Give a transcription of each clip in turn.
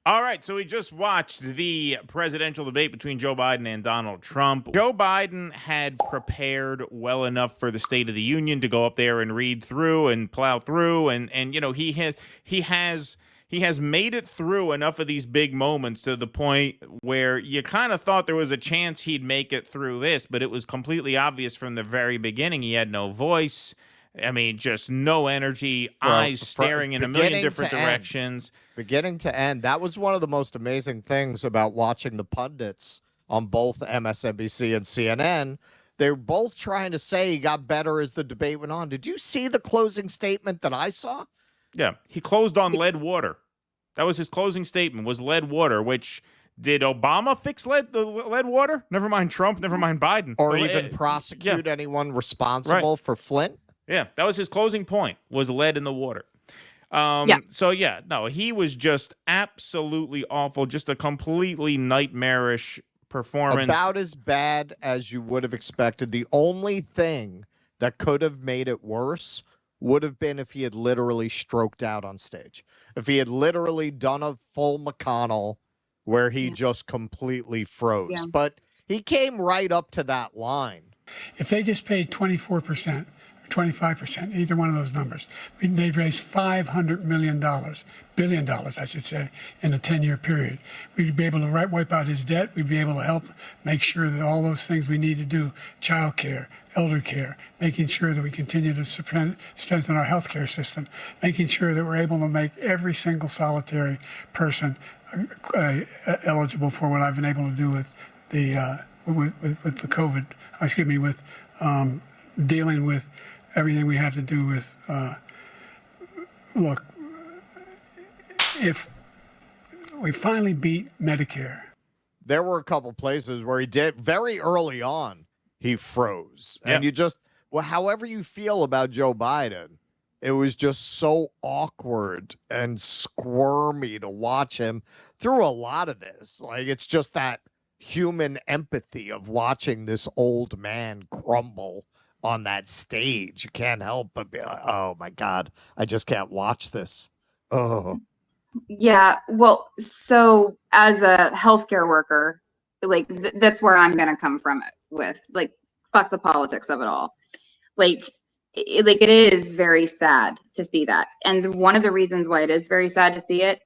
All right, so we just watched the presidential debate between Joe Biden and Donald Trump. Joe Biden had prepared well enough for the State of the Union to go up there and read through and plow through, and you know he has made it through enough of these big moments to the point where you kind of thought there was a chance he'd make it through this, but it was completely obvious from the very beginning he had no voice. I mean, just no energy, eyes staring in a million different directions. Beginning to end, that was one of the most amazing things about watching the pundits on both MSNBC and CNN. They're both trying to say he got better as the debate went on. Did you see the closing statement that I saw? Yeah, he closed on lead water. That was his closing statement, was lead water, which did Obama fix the lead water? Never mind Trump, never mind Biden. Or even prosecute anyone responsible for Flint? Yeah, that was his closing point, was lead in the water. So, yeah, no, he was just absolutely awful, just a completely nightmarish performance. About as bad as you would have expected. The only thing that could have made it worse would have been if he had literally stroked out on stage. If he had literally done a full McConnell where he just completely froze. Yeah. But he came right up to that line. If they just paid 24%, 25%, either one of those numbers, they'd raise $500 billion, I should say, in a 10-year period. We'd be able to wipe out his debt. We'd be able to help make sure that all those things we need to do, child care, elder care, making sure that we continue to strengthen our healthcare system, making sure that we're able to make every single solitary person eligible for what I've been able to do with the with the COVID, with dealing with everything we have to do with, look, if we finally beat Medicare. There were a couple places where he did, very early on, he froze. And you just, however you feel about Joe Biden, it was just so awkward and squirmy to watch him through a lot of this. Like, it's just that human empathy of watching this old man crumble on that stage. You can't help but be like, oh my God, I just can't watch this. Oh. Yeah, well, so as a healthcare worker, like that's where I'm gonna come from it with, like, fuck the politics of it all. Like it is very sad to see that. And one of the reasons why it is very sad to see it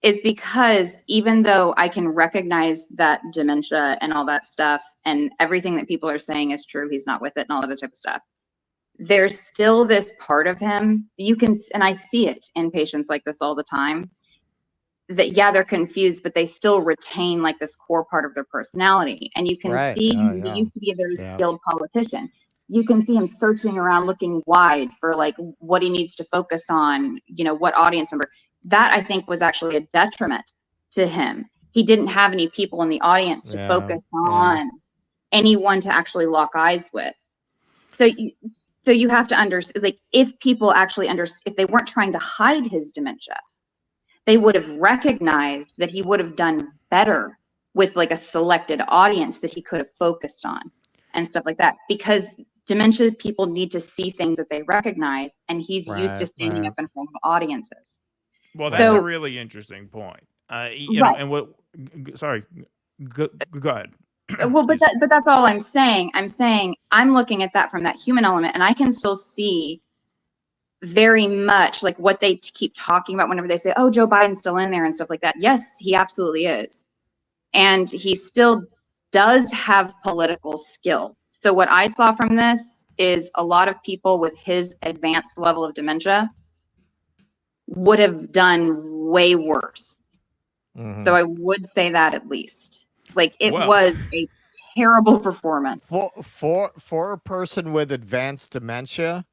is because even though I can recognize that dementia and all that stuff and everything that people are saying is true, he's not with it and all that type of stuff, there's still this part of him you can, and I see it in patients like this all the time, that they're confused, but they still retain like this core part of their personality. And you can see he used to be a very skilled politician. You can see him searching around, looking wide for like what he needs to focus on, what audience member. That I think was actually a detriment to him. He didn't have any people in the audience to focus on, anyone to actually lock eyes with. So you have to understand, like, if people actually if they weren't trying to hide his dementia, they would have recognized that he would have done better with like a selected audience that he could have focused on and stuff like that. Because dementia people need to see things that they recognize, and he's used to standing up in front of audiences. Well, that's a really interesting point. And what? Sorry, go ahead. Well, but that's all I'm saying. I'm looking at that from that human element, and I can still see very much like what they keep talking about whenever they say, "Oh, Joe Biden's still in there" and stuff like that. Yes, he absolutely is, and he still does have political skill. So what I saw from this is a lot of people with his advanced level of dementia would have done way worse. Mm-hmm. So I would say that at least. Like it was a terrible performance. For a person with advanced dementia,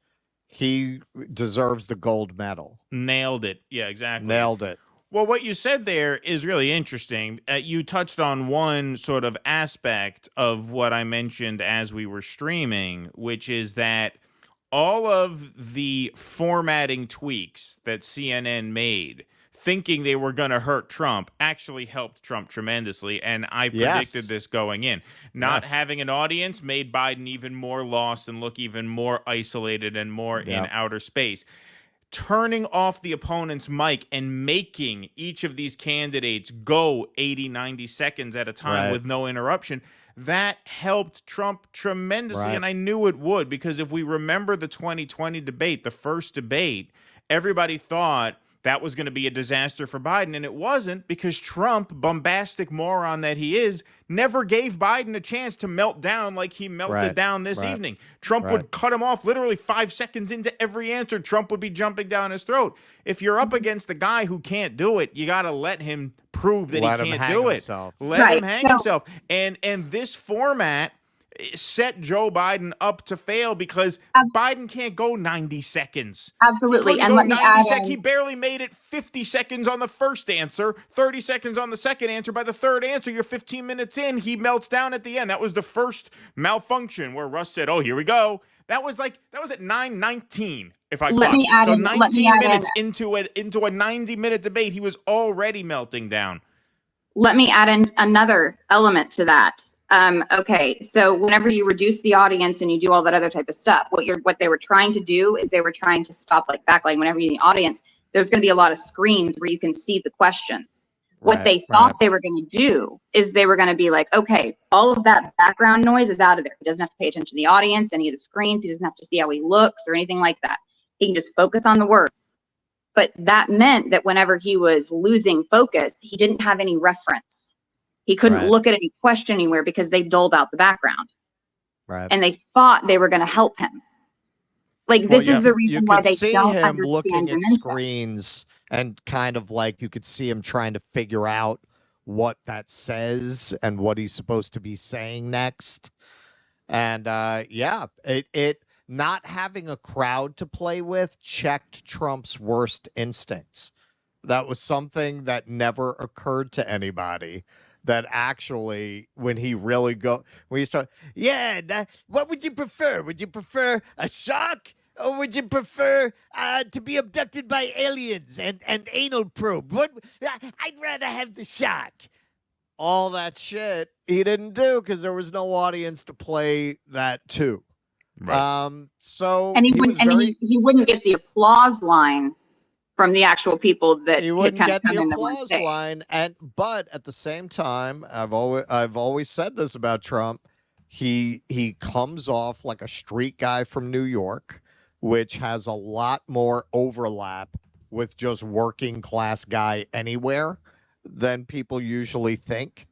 he deserves the gold medal. Nailed it. Yeah, exactly. Nailed it. Well, what you said there is really interesting. You touched on one sort of aspect of what I mentioned as we were streaming, which is that all of the formatting tweaks that CNN made, thinking they were going to hurt Trump, actually helped Trump tremendously. And I predicted this going in. Not having an audience made Biden even more lost and look even more isolated and more in outer space. turning off the opponent's mic and making each of these candidates go 80, 90 seconds at a time with no interruption, that helped Trump tremendously. And I knew it would, because if we remember the 2020 debate, the first debate, everybody thought that was going to be a disaster for Biden, and it wasn't, because Trump, bombastic moron that he is, never gave Biden a chance to melt down like he melted down this evening. Trump would cut him off literally 5 seconds into every answer. Trump would be jumping down his throat. If you're up against the guy who can't do it, you got to let him prove that he can't do it. Let him hang himself. And this format set Joe Biden up to fail, because Biden can't go 90 seconds. Absolutely. And let me add he barely made it 50 seconds on the first answer, 30 seconds on the second answer. By the third answer, you're 15 minutes in, he melts down at the end. That was the first malfunction where Russ said, "Oh, here we go." That was at 9:19. If I clock. So 19 minutes into a 90-minute debate, he was already melting down. Let me add in another element to that. Okay, so whenever you reduce the audience and you do all that other type of stuff, what they were trying to do is they were trying to stop backlighting. Whenever you're in the audience, there's going to be a lot of screens where you can see the questions. What they thought they were going to do is they were going to be like, okay, all of that background noise is out of there. He doesn't have to pay attention to the audience, any of the screens. He doesn't have to see how he looks or anything like that. He can just focus on the words. But that meant that whenever he was losing focus, he didn't have any reference. He couldn't look at any question anywhere because they dulled out the background. And they thought they were going to help him. This is the reason why they don't understand him looking at screens, and kind of like you could see him trying to figure out what that says and what he's supposed to be saying next. And it not having a crowd to play with checked Trump's worst instincts. That was something that never occurred to anybody. That actually, when he started, what would you prefer? Would you prefer a shark, or would you prefer to be abducted by aliens and anal probe? I'd rather have the shark. All that shit he didn't do because there was no audience to play that to. So he wouldn't get the applause line from the actual people that he wouldn't get the applause line. But at the same time, I've always said this about Trump. He comes off like a street guy from New York, which has a lot more overlap with just working class guy anywhere than people usually think.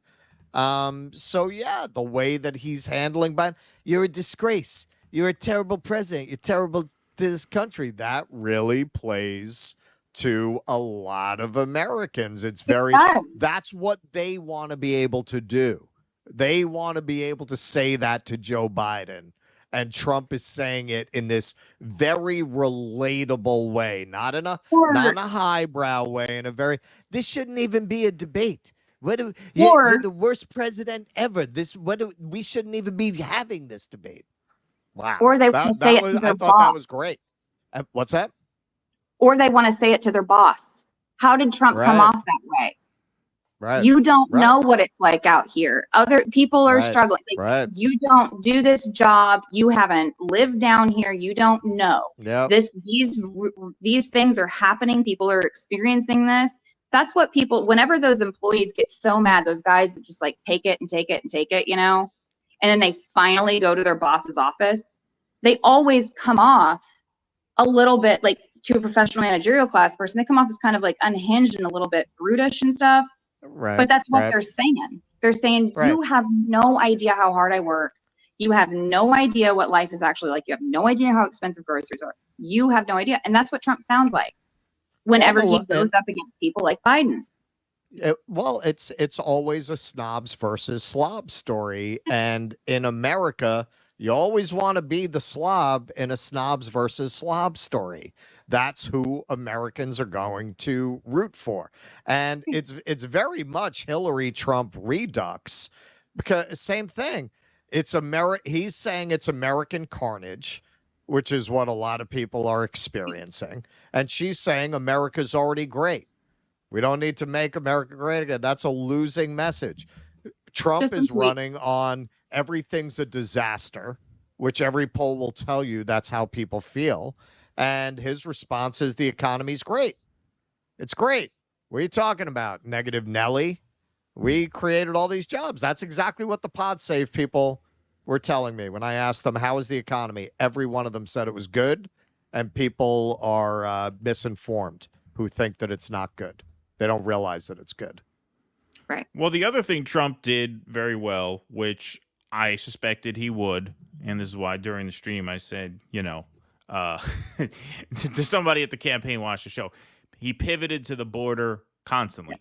The way that he's handling Biden, you're a disgrace. You're a terrible president. You're terrible to this country. That really plays to a lot of Americans. That's what they want to be able to do. They want to be able to say that to Joe Biden. And Trump is saying it in this very relatable way, not in a highbrow way, this shouldn't even be a debate. You're the worst president ever. We shouldn't even be having this debate. Wow. Or they want to say it to their I thought that was great. What's that? Or they want to say it to their boss. How did Trump come off that way? You don't know what it's like out here. Other people are struggling. You don't do this job. You haven't lived down here. You don't know. These things are happening. People are experiencing this. That's what whenever those employees get so mad, those guys that just take it and take it and take it, and then they finally go to their boss's office, they always come off a little bit to a professional managerial class person. They come off as kind of unhinged and a little bit brutish and stuff. But that's what they're saying. They're saying, you have no idea how hard I work. You have no idea what life is actually like. You have no idea how expensive groceries are. You have no idea. And that's what Trump sounds like whenever he goes up against people like Biden. It's always a snobs versus slobs story. And in America, you always want to be the slob in a snobs versus slobs story. That's who Americans are going to root for. And it's very much Hillary Trump redux, because same thing. He's saying it's American carnage, which is what a lot of people are experiencing. And she's saying America's already great. We don't need to make America great again. That's a losing message. Trump is running on everything's a disaster, which every poll will tell you that's how people feel. And his response is the economy's great. It's great. What are you talking about? Negative Nelly. We created all these jobs. That's exactly what the pod save people were telling me when I asked them, how is the economy? Every one of them said it was good. And people are misinformed who think that it's not good. They don't realize that it's good. Right. Well, the other thing Trump did very well, which I suspected he would, and this is why during the stream I said, to somebody at the campaign watch the show, he pivoted to the border constantly.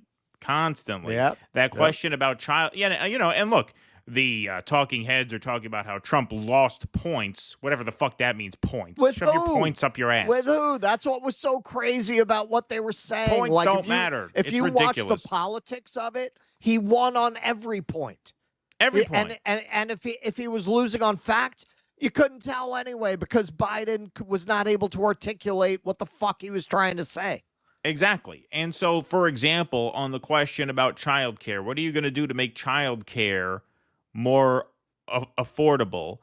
Yep. That question about child, and look, the talking heads are talking about how Trump lost points, whatever the fuck that means, points. Shove your points up your ass. With who? That's what was so crazy about what they were saying. Points like, don't matter. If it's you ridiculous. watch the politics of it, he won on every point. Every point. And if he was losing on fact, you couldn't tell anyway because Biden was not able to articulate what the fuck he was trying to say. Exactly. And so, for example, on the question about childcare, what are you going to do to make childcare more affordable?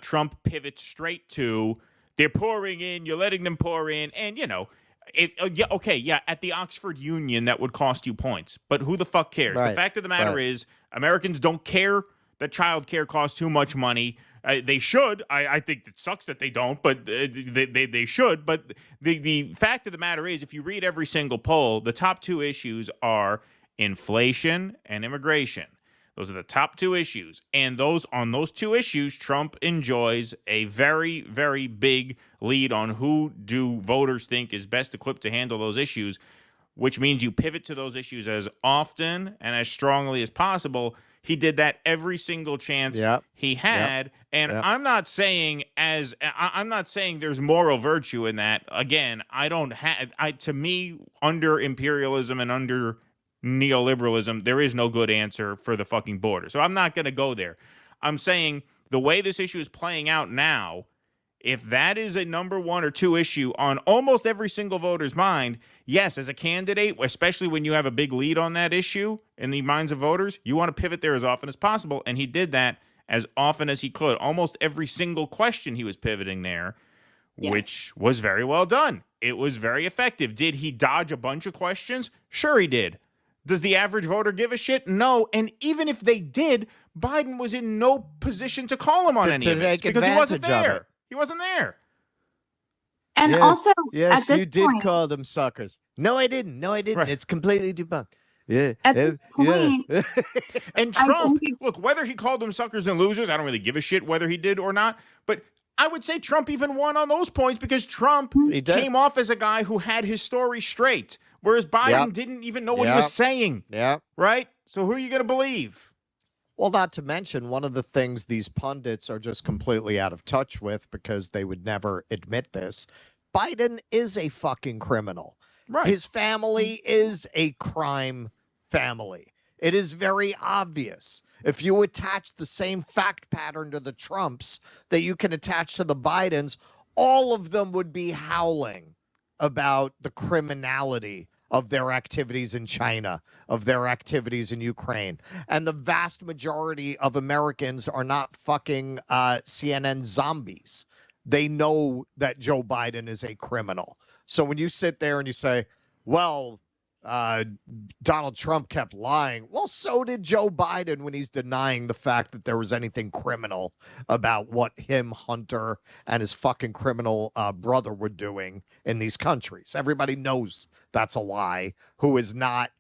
Trump pivots straight to they're pouring in, you're letting them pour in, and at the Oxford Union that would cost you points, but who the fuck cares? Right. The fact of the matter is Americans don't care that childcare costs too much money. They should. I think it sucks that they don't, but they should. But the fact of the matter is, if you read every single poll, the top two issues are inflation and immigration. Those are the top two issues. And on those two issues, Trump enjoys a very, very big lead on who do voters think is best equipped to handle those issues, which means you pivot to those issues as often and as strongly as possible. He did that every single chance he had. And I'm not saying there's moral virtue in that. Again, to me, under imperialism and under neoliberalism, there is no good answer for the fucking border. So I'm not going to go there. I'm saying the way this issue is playing out now, if that is a number one or two issue on almost every single voter's mind, yes, as a candidate, especially when you have a big lead on that issue in the minds of voters, you want to pivot there as often as possible. And he did that as often as he could. Almost every single question he was pivoting there, which was very well done. It was very effective. Did he dodge a bunch of questions? Sure he did. Does the average voter give a shit? No. And even if they did, Biden was in no position to call him on any of it because he wasn't there. He wasn't there. And also, yes, you did call them suckers. No, I didn't. Right. It's completely debunked. Yeah. At this point, and Trump, look, whether he called them suckers and losers, I don't really give a shit whether he did or not. But I would say Trump even won on those points because Trump came off as a guy who had his story straight, whereas Biden didn't even know what he was saying. Yeah. Right? So who are you going to believe? Well, not to mention one of the things these pundits are just completely out of touch with because they would never admit this. Biden is a fucking criminal. Right. His family is a crime family. It is very obvious. If you attach the same fact pattern to the Trumps that you can attach to the Bidens, all of them would be howling about the criminality of their activities in China, of their activities in Ukraine. And the vast majority of Americans are not fucking CNN zombies. They know that Joe Biden is a criminal. So when you sit there and you say, well, Donald Trump kept lying. Well, so did Joe Biden when he's denying the fact that there was anything criminal about what him, Hunter, and his fucking criminal brother were doing in these countries. Everybody knows that's a lie, who is not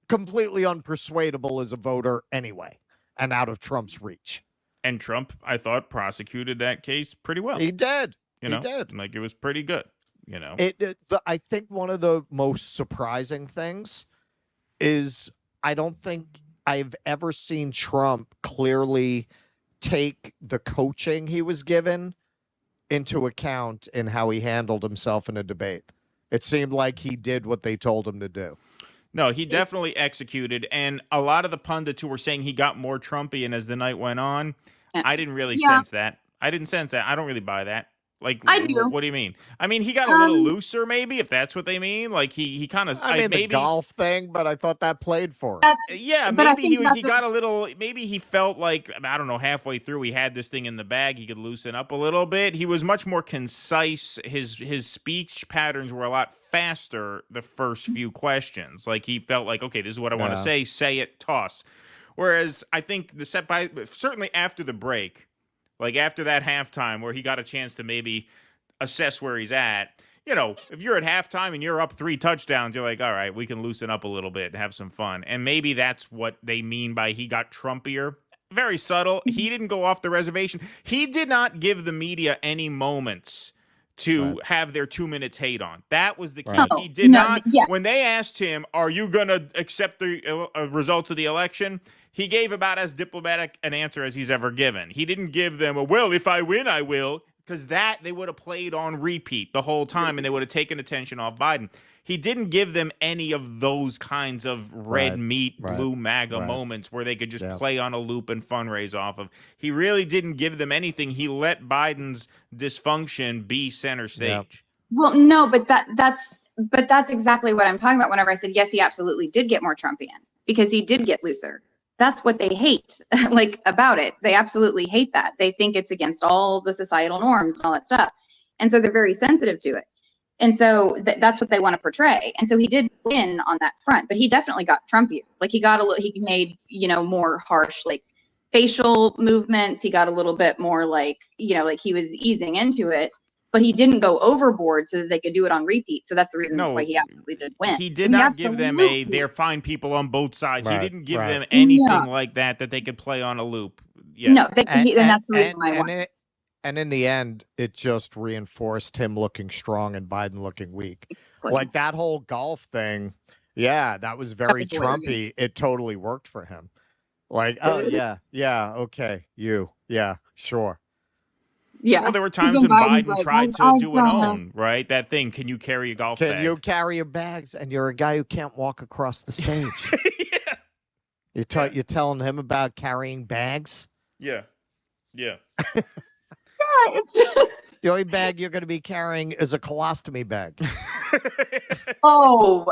completely unpersuadable as a voter anyway and out of Trump's reach. And Trump, I thought, prosecuted that case pretty well. He did. He did. Like, it was pretty good. I think one of the most surprising things is I don't think I've ever seen Trump clearly take the coaching he was given into account in how he handled himself in a debate. It seemed like he did what they told him to do. No, he definitely executed. And a lot of the pundits who were saying he got more Trumpian as the night went on, I didn't really sense that. I didn't sense that. I don't really buy that. Like, I do. what do you mean? I mean, he got a little looser, maybe, if that's what they mean. Like, he kind of, I mean, maybe the golf thing, but I thought that played for him. yeah, But I maybe think he got a little, maybe he felt like, I don't know, halfway through he had this thing in the bag, he could loosen up a little bit. He was much more concise. His speech patterns were a lot faster the first few questions. Like, he felt like, okay, this is what I want to say it, toss. Whereas I think certainly after the break, like after that halftime where he got a chance to maybe assess where he's at, you know, if you're at halftime and you're up 3 touchdowns, you're like, all right, we can loosen up a little bit and have some fun. And maybe that's what they mean by he got Trumpier. Very subtle. He didn't go off the reservation. He did not give the media any moments to have their 2 minutes hate on. That was the key. No, He did not. Yeah. When they asked him, are you going to accept the results of the election? He gave about as diplomatic an answer as he's ever given. He didn't give them a, well, if I win, I will. Because that they would have played on repeat the whole time and they would have taken attention off Biden. He didn't give them any of those kinds of red meat, blue MAGA moments where they could just play on a loop and fundraise off of. He really didn't give them anything. He let Biden's dysfunction be center stage. Well, no, but that's exactly what I'm talking about whenever I said, yes, he absolutely did get more Trumpian because he did get looser. That's what they hate, like, about it. They absolutely hate that. They think it's against all the societal norms and all that stuff. And so they're very sensitive to it. And so that's what they want to portray. And so he did win on that front, but he definitely got Trumpier. Like, he made, more harsh, like, facial movements. He got a little bit more like, like he was easing into it. But he didn't go overboard so that they could do it on repeat. So that's the reason why he absolutely did win. He did not give them they're fine people on both sides. He didn't give them anything like that they could play on a loop. Yeah. No, and that's the reason why I won. And in the end, it just reinforced him looking strong and Biden looking weak. Like that whole golf thing, that was very Trumpy. It totally worked for him. Like, oh, okay, sure. Yeah. Well, there were times when Biden tried to do an own, right? That thing, can you carry a golf bag? Can you carry your bags? And you're a guy who can't walk across the stage. You're telling him about carrying bags? Yeah. The only bag you're going to be carrying is a colostomy bag. Oh.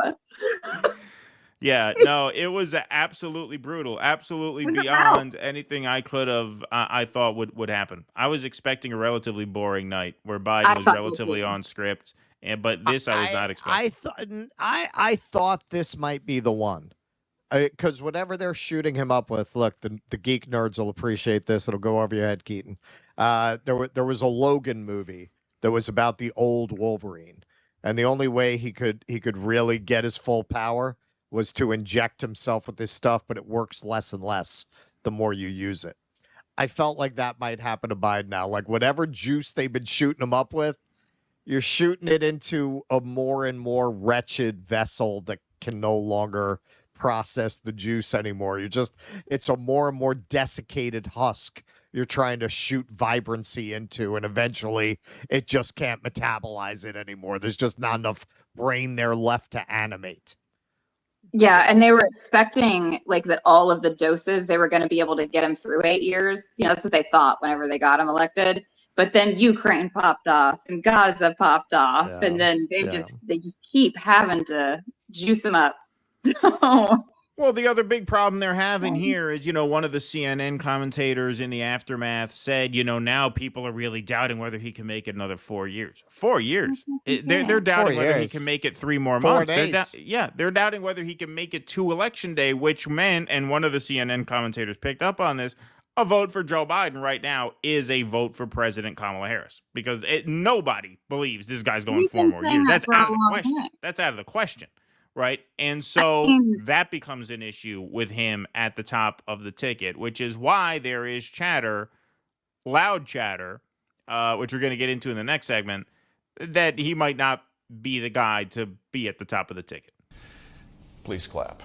Yeah, no, it was absolutely brutal, absolutely beyond anything I could have, I thought would happen. I was expecting a relatively boring night where Biden was relatively on script, but this I was not expecting. I thought this might be the one, because whatever they're shooting him up with, look, the geek nerds will appreciate this. It'll go over your head, Keaton. There was a Logan movie that was about the old Wolverine, and the only way he could really get his full power was to inject himself with this stuff, but it works less and less the more you use it. I felt like that might happen to Biden now. Like, whatever juice they've been shooting him up with, you're shooting it into a more and more wretched vessel that can no longer process the juice anymore. It's a more and more desiccated husk you're trying to shoot vibrancy into, and eventually it just can't metabolize it anymore. There's just not enough brain there left to animate. Yeah, and they were expecting like that all of the doses they were going to be able to get him through 8 years. That's what they thought whenever they got him elected. But then Ukraine popped off and Gaza popped off, and then they just keep having to juice him up. Well, the other big problem they're having here is, one of the CNN commentators in the aftermath said, now people are really doubting whether he can make it another 4 years. 4 years. They're doubting whether he can make it 3 more months. They're doubting whether he can make it to election day, which meant, and one of the CNN commentators picked up on this, a vote for Joe Biden right now is a vote for President Kamala Harris, because nobody believes this guy's going 4 more years. That's out of the question. That's out of the question. Right. And so that becomes an issue with him at the top of the ticket, which is why there is chatter, loud chatter, which we're going to get into in the next segment, that he might not be the guy to be at the top of the ticket. Please clap.